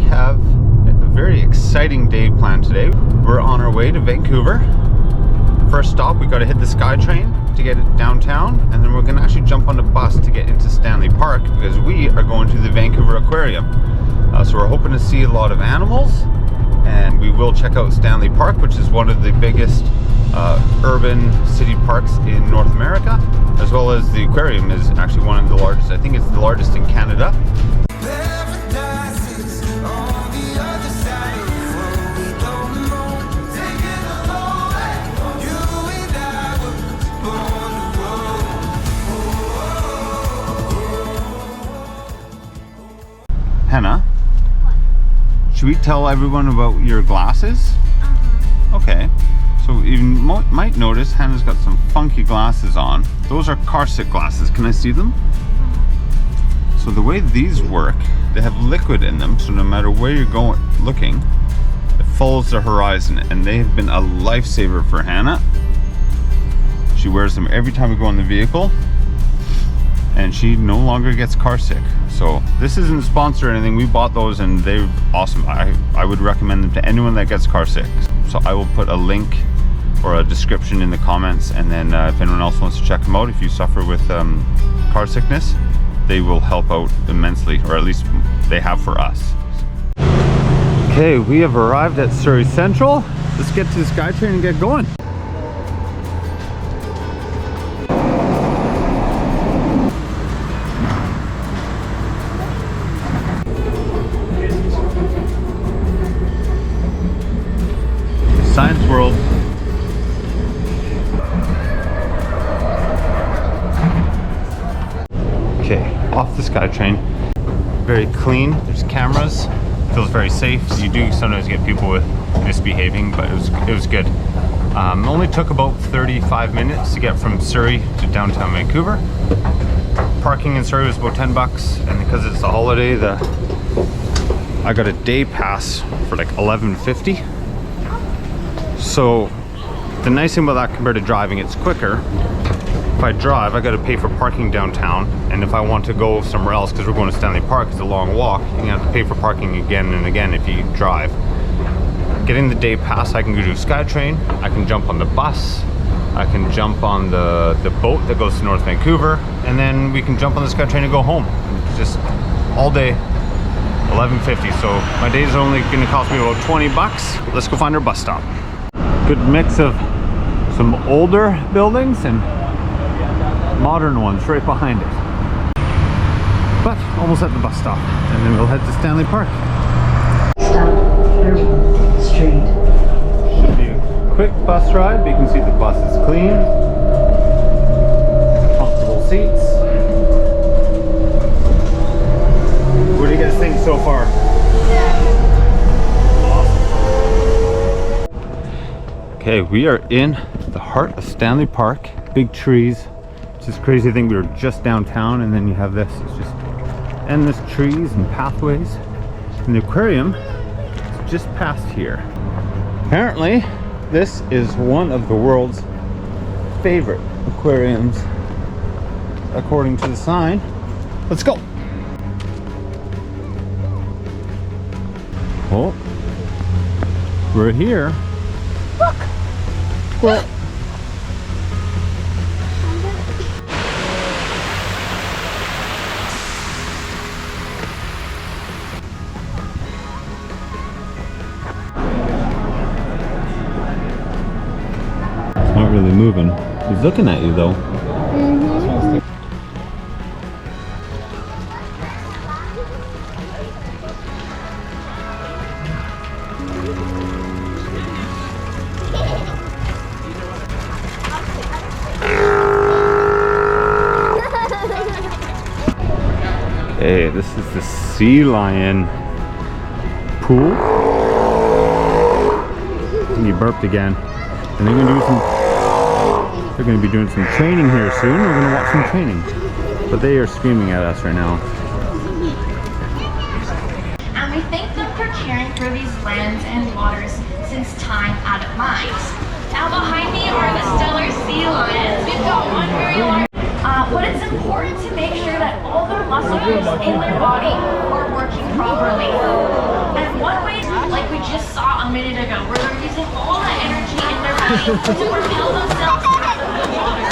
have a very exciting day planned today. We're on our way to Vancouver. First stop, we got to hit the Skytrain to get it downtown, and then we're going to actually jump on the bus to get into Stanley Park because we are going to the Vancouver Aquarium. So we're hoping to see a lot of animals, and we will check out Stanley Park, which is one of the biggest urban city parks in North America, as well as the aquarium is actually one of the largest. I think it's the largest in Canada. Hannah, what? Should we tell everyone about your glasses? Okay. So you might notice Hannah's got some funky glasses on. Those are car sick glasses. Can I see them? So the way these work, they have liquid in them, so no matter where you're going looking, it follows the horizon, and they have been a lifesaver for Hannah. She wears them every time we go in the vehicle, and she no longer gets car sick. So this isn't a sponsor or anything. We bought those and they're awesome. I would recommend them to anyone that gets car sick. So I will put a link or a description in the comments, and then if anyone else wants to check them out, if you suffer with car sickness, they will help out immensely, or at least they have for us. Okay, we have arrived at Surrey Central. Let's get to the Skytrain and get going. Science World. Okay, off the Skytrain. Very clean. There's cameras. Feels very safe. You do sometimes get people with misbehaving, but it was good. Only took about 35 minutes to get from Surrey to downtown Vancouver. Parking in Surrey was about 10 bucks, and because it's a holiday, I got a day pass for like $11.50. So the nice thing about that compared to driving, it's quicker. If I drive, I got to pay for parking downtown, and if I want to go somewhere else, because we're going to Stanley Park, it's a long walk, you have to pay for parking again and again if you drive. Getting the day pass, I can go to Skytrain, I can jump on the bus, I can jump on the boat that goes to North Vancouver, and then we can jump on the Skytrain and go home. Just all day, $11.50. So my days are only going to cost me about 20 bucks. Let's go find our bus stop. Good mix of some older buildings and modern ones right behind it. But almost at the bus stop, and then we'll head to Stanley Park. Stop 30th Street. Should be a quick bus ride, but you can see the bus is clean. Comfortable seats. What do you guys think so far? Okay, we are in the heart of Stanley Park. Big trees. It's just crazy to think we were just downtown, and then you have this. It's just endless trees and pathways. And the aquarium is just past here. Apparently, this is one of the world's favorite aquariums, according to the sign. Let's go. Oh, we're here. Look! Well, it's not really moving. He's looking at you though. Hey, this is the sea lion pool. And you burped again. And they're gonna be doing some training here soon. We're gonna watch some training. But they are screaming at us right now. And we thank them for caring for these lands and waters since time out of mind. Now behind me are the stellar sea lions. We've got one very large. But it's important to make sure that all their muscles in their body are working properly. And we just saw a minute ago, where they're using all that energy in their body to propel themselves out of the water.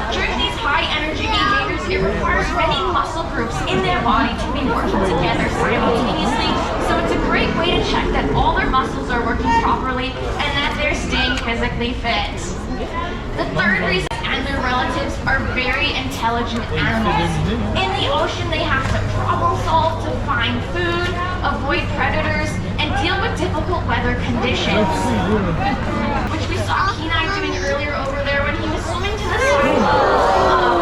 During these high energy behaviors, it requires many muscle groups in their body to be working together simultaneously. So it's a great way to check that all their muscles are working properly and that they're staying physically fit. The third reason and their relatives are very intelligent animals. In the ocean, they have to problem solve to find food, avoid predators, and deal with difficult weather conditions. Which we saw Kenai doing earlier over there when he was swimming to the side,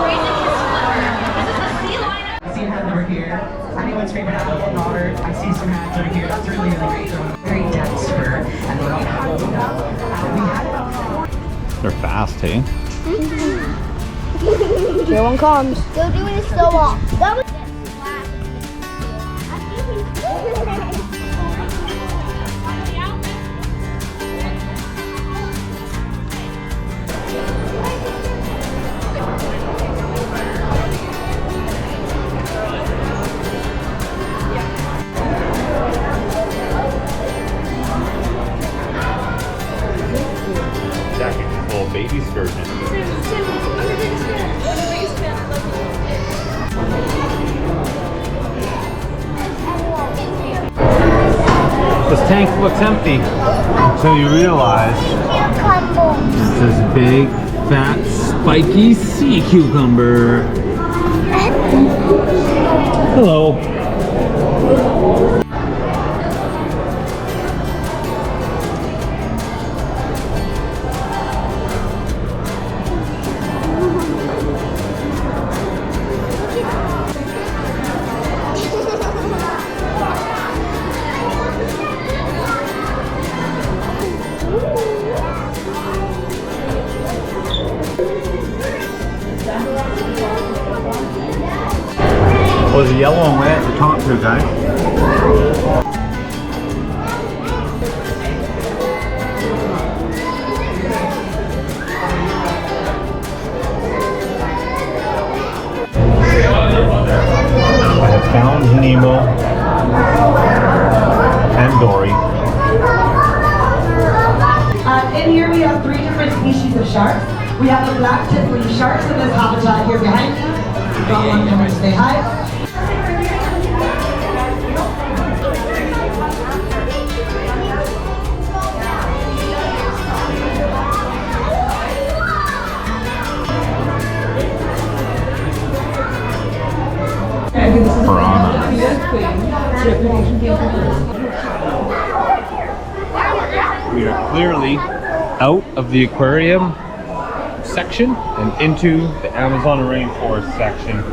raising his flipper. This is the sea lion. I see hands over here. Anyone's favorite animal in water? I see some hands over here. That's really great. Very dense fur, and they don't have we had about 4. They're fast, hey? Here one comes. Still doing it so well. That was Full baby sturgeon. This tank looks empty until you realize it's this big, fat, spiky sea cucumber. Hello. Well, there's a yellow one way at the top too, guys. I have found Nemo and Dory. In here we have 3 different species of sharks. We have the black tip leaf sharks in this habitat here behind me. We've got one coming to say hi. We are clearly out of the aquarium section and into the Amazon rainforest section.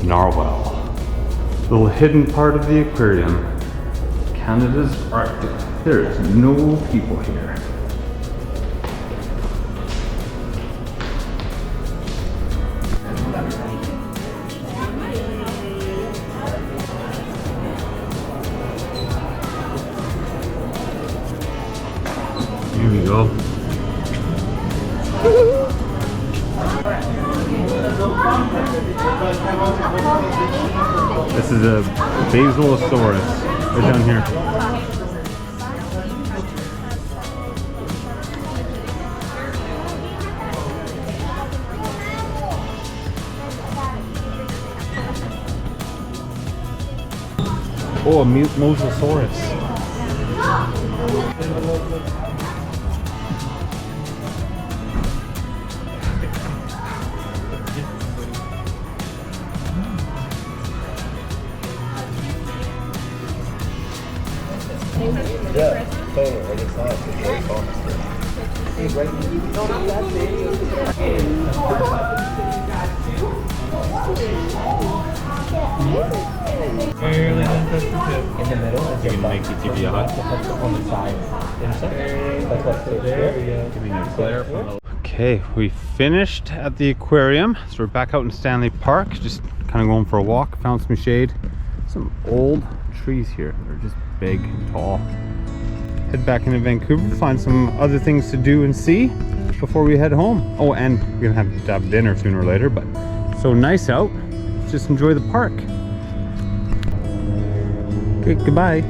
Narwhal, little hidden part of the aquarium, Canada's Arctic. There is no people here. Here we go. This is a Basilosaurus. Right down here. Oh, a Mosasaurus. Yeah, totally. Like it's not. It's very common. Barely done touch the tip. In the middle is your make the TV hot. on the side. That's what's there. Give me a glare from the... Okay, we finished at the aquarium. So we're back out in Stanley Park, just kind of going for a walk, found some shade. Some old trees here. They're just big and tall. Head back into Vancouver to find some other things to do and see before we head home. Oh, and we're gonna have to have dinner sooner or later, but so nice out. Let's just enjoy the park. Okay, goodbye.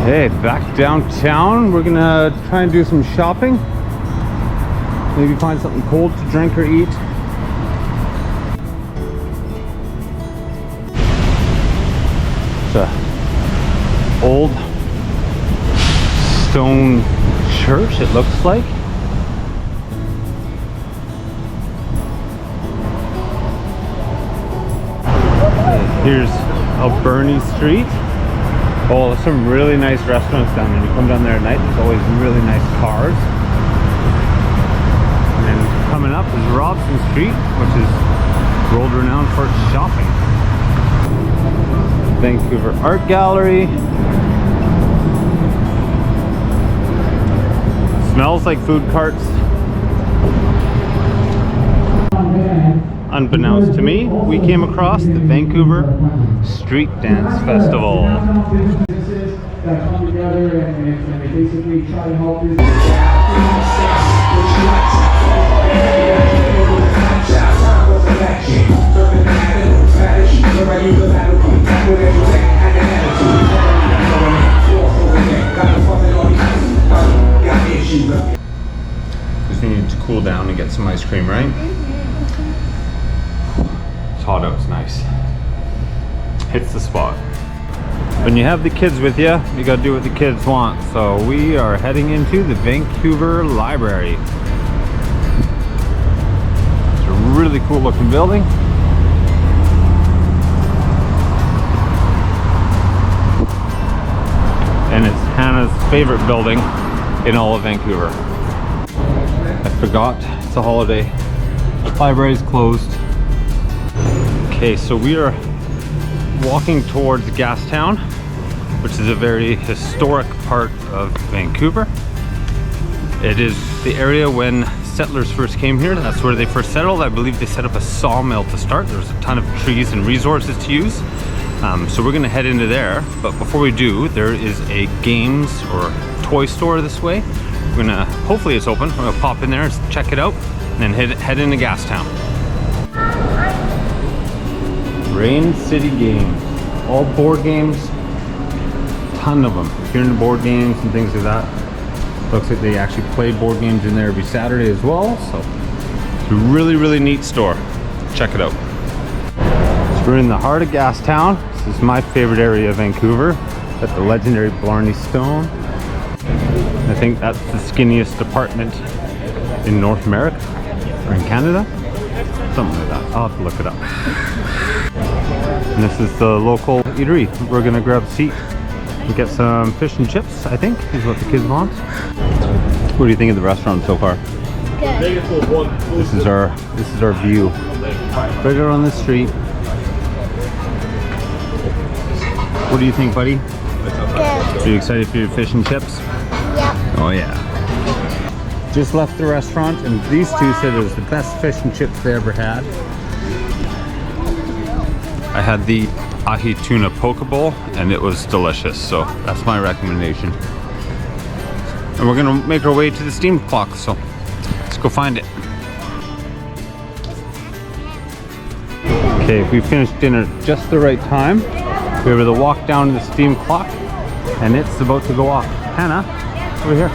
Okay, back downtown. We're gonna try and do some shopping. Maybe find something cold to drink or eat. It's an old stone church, it looks like. Here's Alberni Street. Oh, there's some really nice restaurants down there. You come down there at night, there's always really nice cars. And then coming up is Robson Street, which is world renowned for its shopping. Vancouver Art Gallery. Smells like food carts. Unbeknownst to me, we came across the Vancouver Street Dance Festival. That come together and they basically try to help this. Just needed to cool down and get some ice cream, right? It's hot out, it's nice. Hits the spot. When you have the kids with you, you gotta do what the kids want. So we are heading into the Vancouver Library. It's a really cool looking building. And it's Hannah's favorite building in all of Vancouver. I forgot, it's a holiday. The library's closed. Okay, so we are walking towards Gastown, which is a very historic part of Vancouver. It is the area when settlers first came here. That's where they first settled. I believe they set up a sawmill to start. There was a ton of trees and resources to use. So we're gonna head into there. But before we do, there is a games or toy store this way. We're gonna, hopefully it's open. We're gonna pop in there, check it out, and then head into Gastown. Rain City Games, all board games, ton of them. If you're into board games and things like that, looks like they actually play board games in there every Saturday as well. So it's a really, really neat store. Check it out. So we're in the heart of Gastown. This is my favorite area of Vancouver. Got the legendary Blarney Stone. I think that's the skinniest apartment in North America or in Canada. Something like that. I'll have to look it up. And this is the local eatery. We're gonna grab a seat and get some fish and chips, I think, is what the kids want. What do you think of the restaurant so far? Good. This is our view. Right out on the street. What do you think, buddy? Good. Are you excited for your fish and chips? Yep. Oh yeah. Just left the restaurant and these two said it was the best fish and chips they ever had. I had the ahi tuna poke bowl and it was delicious, so that's my recommendation. And we're gonna make our way to the steam clock, so let's go find it. Okay, we finished dinner just the right time. We were able to walk down to the steam clock and it's about to go off. Hannah, over here.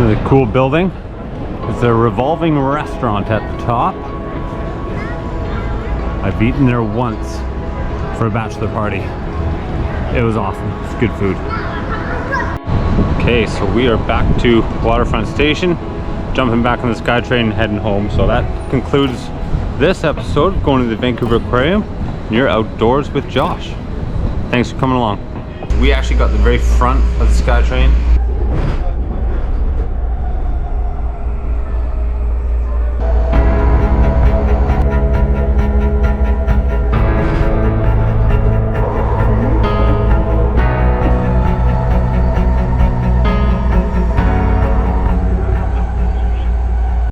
This is a cool building. It's a revolving restaurant at the top. I've eaten there once for a bachelor party. It was awesome. It's good food. Okay, so we are back to Waterfront Station, jumping back on the Skytrain and heading home. So that concludes this episode of going to the Vancouver Aquarium. You're outdoors with Josh. Thanks for coming along. We actually got the very front of the Skytrain.